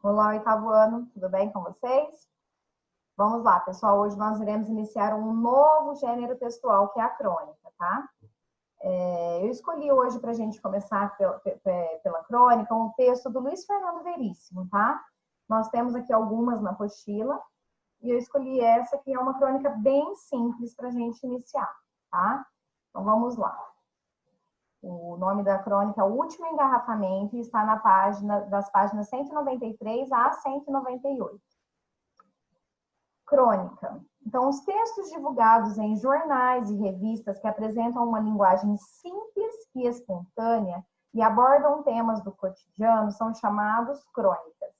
Olá, oitavo ano, tudo bem com vocês? Vamos lá, pessoal. Hoje nós iremos iniciar um novo gênero textual, que é a crônica, tá? Eu escolhi hoje para a gente começar pela crônica um texto do Luiz Fernando Veríssimo, tá? Nós temos aqui algumas na apostila e eu escolhi essa, que é uma crônica bem simples para a gente iniciar, tá? Então vamos lá. O nome da crônica é O Último Engarrafamento e está das páginas 193 a 198. Crônica. Então, os textos divulgados em jornais e revistas que apresentam uma linguagem simples e espontânea e abordam temas do cotidiano são chamados crônicas.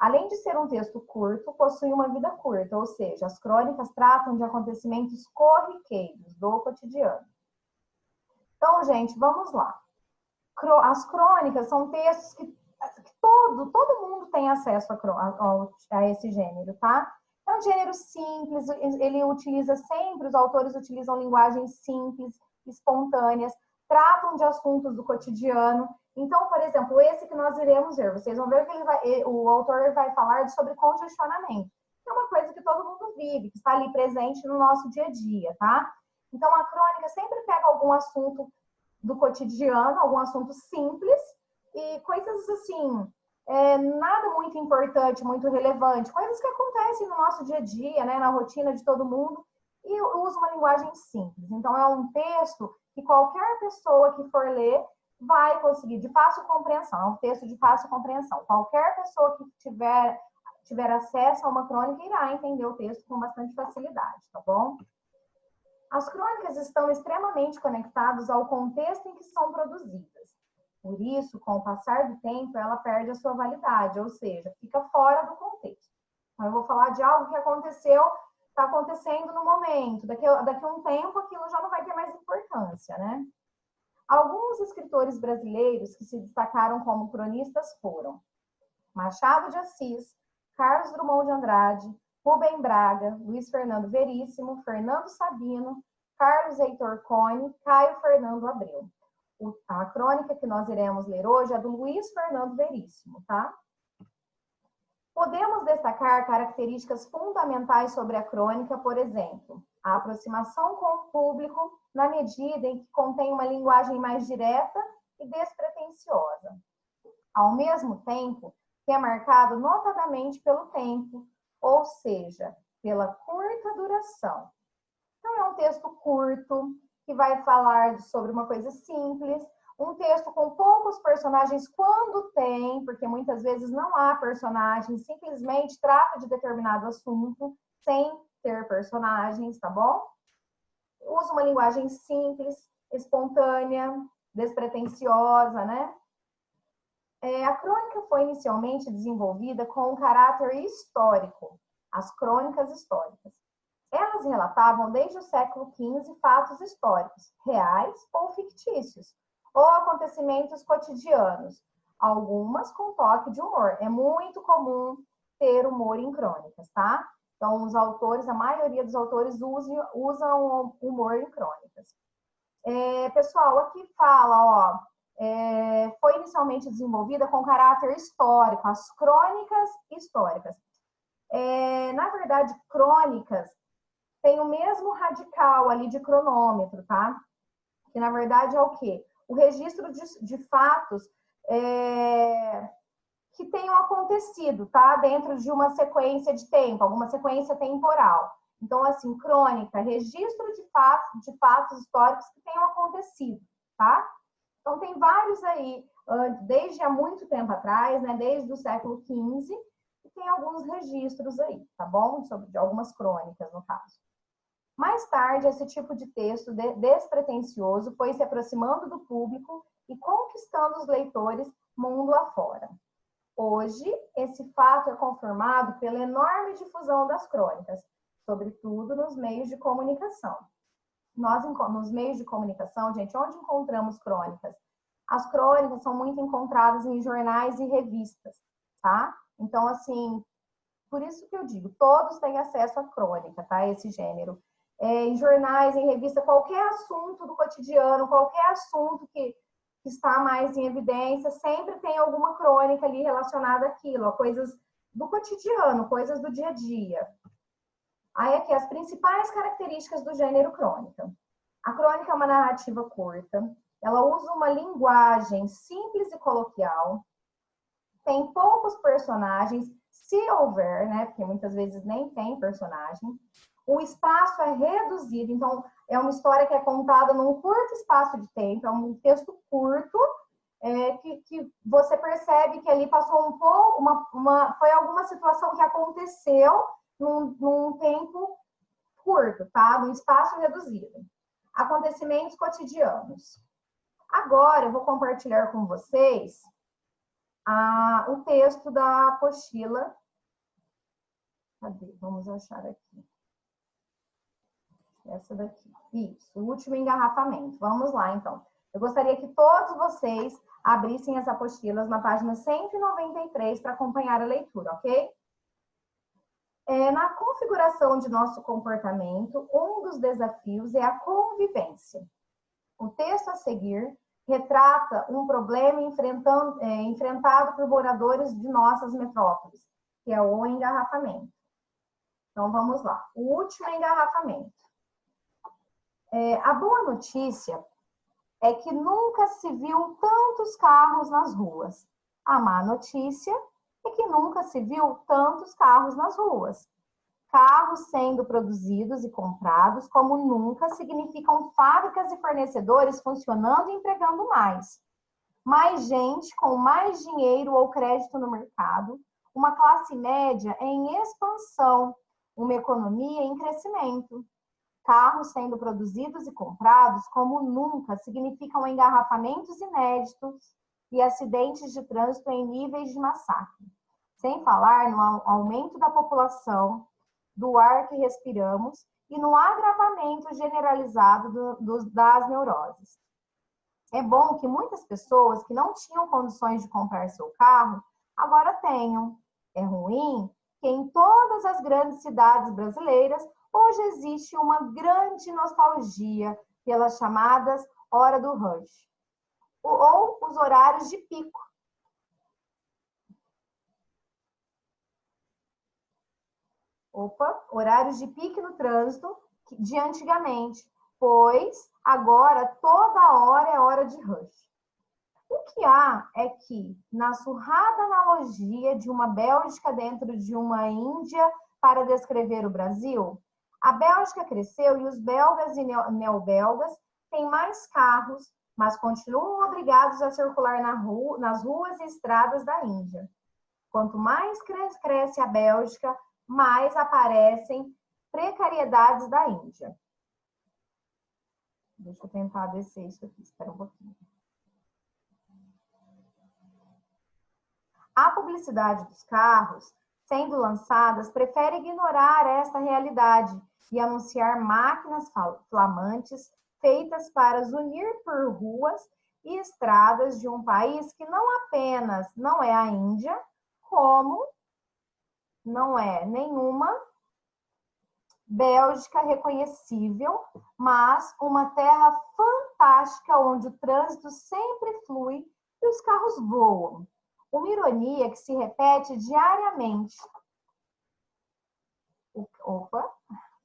Além de ser um texto curto, possui uma vida curta, ou seja, as crônicas tratam de acontecimentos corriqueiros do cotidiano. Então, gente, vamos lá. As crônicas são textos que todo mundo tem acesso a esse gênero, tá? É um gênero simples, os autores utilizam linguagens simples, espontâneas, tratam de assuntos do cotidiano. Então, por exemplo, esse que nós iremos ver, vocês vão ver que o autor vai falar sobre congestionamento. É uma coisa que todo mundo vive, que está ali presente no nosso dia a dia, tá? Então, a crônica sempre pega algum assunto do cotidiano, algum assunto simples, e coisas assim, nada muito importante, muito relevante, coisas que acontecem no nosso dia a dia, né, na rotina de todo mundo, e usa uma linguagem simples. Então, é um texto que qualquer pessoa que for ler vai conseguir, de fácil compreensão, é um texto de fácil compreensão. Qualquer pessoa que tiver acesso a uma crônica irá entender o texto com bastante facilidade, tá bom? As crônicas estão extremamente conectadas ao contexto em que são produzidas. Por isso, com o passar do tempo, ela perde a sua validade, ou seja, fica fora do contexto. Então, eu vou falar de algo que aconteceu, está acontecendo no momento. Daqui a um tempo, aquilo já não vai ter mais importância, né? Alguns escritores brasileiros que se destacaram como cronistas foram Machado de Assis, Carlos Drummond de Andrade, Rubem Braga, Luiz Fernando Veríssimo, Fernando Sabino, Carlos Heitor Cone, Caio Fernando Abreu. A crônica que nós iremos ler hoje é do Luiz Fernando Veríssimo, tá? Podemos destacar características fundamentais sobre a crônica, por exemplo, a aproximação com o público na medida em que contém uma linguagem mais direta e despretensiosa. Ao mesmo tempo, que é marcado notadamente pelo tempo, ou seja, pela curta duração. Então, é um texto curto, que vai falar sobre uma coisa simples, um texto com poucos personagens quando tem, porque muitas vezes não há personagens, simplesmente trata de determinado assunto sem ter personagens, tá bom? Usa uma linguagem simples, espontânea, despretensiosa, né? A crônica foi inicialmente desenvolvida com um caráter histórico, as crônicas históricas. Elas relatavam desde o século XV fatos históricos, reais ou fictícios, ou acontecimentos cotidianos, algumas com toque de humor. É muito comum ter humor em crônicas, tá? Então, a maioria dos autores usam humor em crônicas. Pessoal, aqui fala, foi inicialmente desenvolvida com caráter histórico, as crônicas históricas. Na verdade, crônicas tem o mesmo radical ali de cronômetro, tá? Que na verdade é o quê? O registro de fatos que tenham acontecido, tá? Dentro de uma sequência de tempo, alguma sequência temporal. Então, assim, crônica, registro de fatos históricos que tenham acontecido, tá? Então, tem vários aí, desde há muito tempo atrás, né? Desde o século XV, e tem alguns registros aí, tá bom? De algumas crônicas, no caso. Mais tarde, esse tipo de texto despretensioso foi se aproximando do público e conquistando os leitores mundo afora. Hoje, esse fato é confirmado pela enorme difusão das crônicas, sobretudo nos meios de comunicação. Nos meios de comunicação, gente, onde encontramos crônicas? As crônicas são muito encontradas em jornais e revistas, tá? Então, assim, por isso que eu digo, todos têm acesso à crônica, tá? Esse gênero. Em jornais, em revista, qualquer assunto do cotidiano, qualquer assunto que que está mais em evidência, sempre tem alguma crônica ali relacionada àquilo, a coisas do cotidiano, coisas do dia a dia. Aí aqui as principais características do gênero crônica. A crônica é uma narrativa curta, ela usa uma linguagem simples e coloquial, tem poucos personagens, se houver, né, porque muitas vezes nem tem personagem. O espaço é reduzido, então é uma história que é contada num curto espaço de tempo, é um texto curto, que você percebe que ali passou um pouco, foi alguma situação que aconteceu num tempo curto, tá? Num espaço reduzido. Acontecimentos cotidianos. Agora eu vou compartilhar com vocês o texto da apostila. Cadê? Vamos achar aqui. Essa daqui. Isso, o último engarrafamento. Vamos lá, então. Eu gostaria que todos vocês abrissem as apostilas na página 193 para acompanhar a leitura, ok? Na configuração de nosso comportamento, um dos desafios é a convivência. O texto a seguir retrata um problema enfrentado por moradores de nossas metrópoles, que é o engarrafamento. Então, vamos lá. O último engarrafamento. A boa notícia é que nunca se viu tantos carros nas ruas. A má notícia é que nunca se viu tantos carros nas ruas. Carros sendo produzidos e comprados como nunca significam fábricas e fornecedores funcionando e empregando mais. Mais gente com mais dinheiro ou crédito no mercado, uma classe média em expansão, uma economia em crescimento. Carros sendo produzidos e comprados como nunca significam engarrafamentos inéditos e acidentes de trânsito em níveis de massacre. Sem falar no aumento da população, do ar que respiramos e no agravamento generalizado das neuroses. É bom que muitas pessoas que não tinham condições de comprar seu carro, agora tenham. É ruim que em todas as grandes cidades brasileiras, hoje existe uma grande nostalgia pelas chamadas hora do rush, ou os horários de pico. Horários de pique no trânsito de antigamente, pois agora toda hora é hora de rush. O que há é que, na surrada analogia de uma Bélgica dentro de uma Índia para descrever o Brasil, a Bélgica cresceu e os belgas e neobelgas têm mais carros, mas continuam obrigados a circular nas ruas e estradas da Índia. Quanto mais cresce a Bélgica, mais aparecem precariedades da Índia. Deixa eu tentar descer isso aqui, espera um pouquinho. A publicidade dos carros, sendo lançadas, prefere ignorar esta realidade e anunciar máquinas flamantes feitas para zunir por ruas e estradas de um país que não apenas não é a Índia, como não é nenhuma Bélgica reconhecível, mas uma terra fantástica onde o trânsito sempre flui e os carros voam. Uma ironia que se repete diariamente.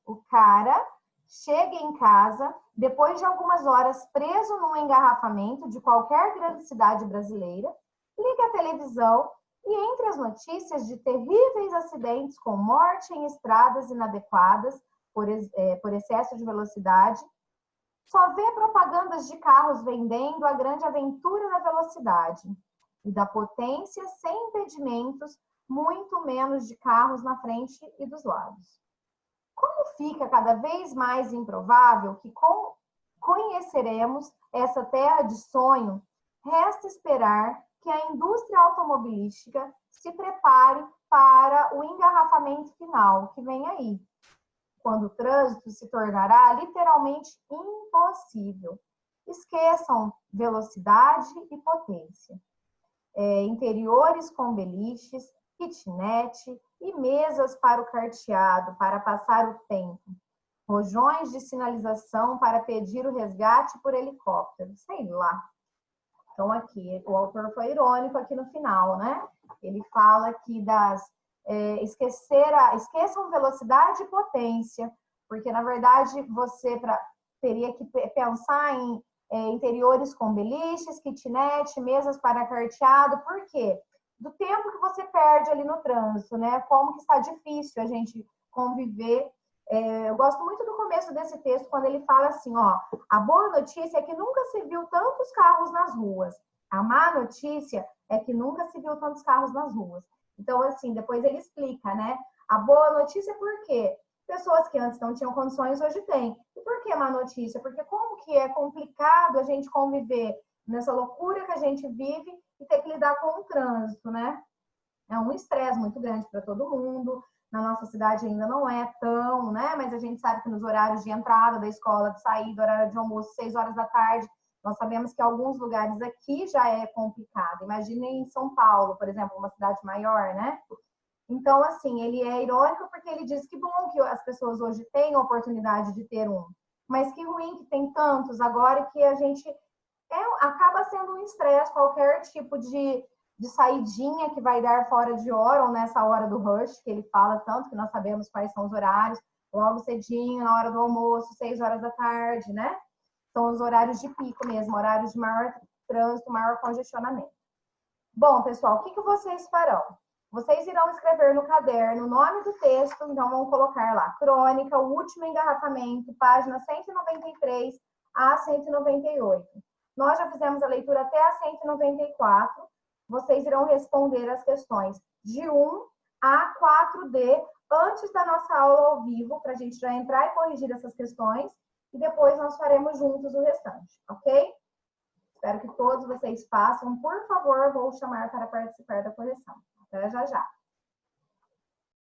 O cara chega em casa, depois de algumas horas preso num engarrafamento de qualquer grande cidade brasileira, liga a televisão e entre as notícias de terríveis acidentes com morte em estradas inadequadas por excesso de velocidade, só vê propagandas de carros vendendo a grande aventura da velocidade e da potência sem impedimentos, muito menos de carros na frente e dos lados. Como fica cada vez mais improvável que conheceremos essa terra de sonho, resta esperar que a indústria automobilística se prepare para o engarrafamento final, que vem aí, quando o trânsito se tornará literalmente impossível. Esqueçam velocidade e potência. Interiores com beliches, kitnet e mesas para o carteado, para passar o tempo. Rojões de sinalização para pedir o resgate por helicóptero, sei lá. Então, aqui, o autor foi irônico aqui no final, né? Ele fala aqui esqueçam velocidade e potência, porque, na verdade, você teria que pensar em interiores com beliches, kitnet, mesas para carteado. Por quê? Do tempo que você perde ali no trânsito, né? Como que está difícil a gente conviver. Eu gosto muito do começo desse texto, quando ele fala assim, ó, a boa notícia é que nunca se viu tantos carros nas ruas. A má notícia é que nunca se viu tantos carros nas ruas. Então, assim, depois ele explica, né? A boa notícia por quê? Pessoas que antes não tinham condições, hoje têm. E por que má notícia? Porque como que é complicado a gente conviver nessa loucura que a gente vive e ter que lidar com o trânsito, né? É um estresse muito grande para todo mundo. Na nossa cidade ainda não é tão, né? Mas a gente sabe que nos horários de entrada da escola, de saída, horário de almoço, 6 horas da tarde, nós sabemos que alguns lugares aqui já é complicado. Imaginem em São Paulo, por exemplo, uma cidade maior, né? Então, assim, ele é irônico porque ele diz que bom que as pessoas hoje têm a oportunidade de ter um, mas que ruim que tem tantos agora que a gente acaba sendo um estresse qualquer tipo de saidinha que vai dar fora de hora ou nessa hora do rush, que ele fala tanto, que nós sabemos quais são os horários, logo cedinho, na hora do almoço, 6 horas da tarde, né? São os horários de pico mesmo, horários de maior trânsito, maior congestionamento. Bom, pessoal, o que vocês farão? Vocês irão escrever no caderno o nome do texto, então vamos colocar lá, crônica, o último engarrafamento, página 193 a 198. Nós já fizemos a leitura até a 194. Vocês irão responder as questões de 1 a 4D antes da nossa aula ao vivo, para a gente já entrar e corrigir essas questões, e depois nós faremos juntos o restante, ok? Espero que todos vocês façam. Por favor, vou chamar para participar da correção. Até já já.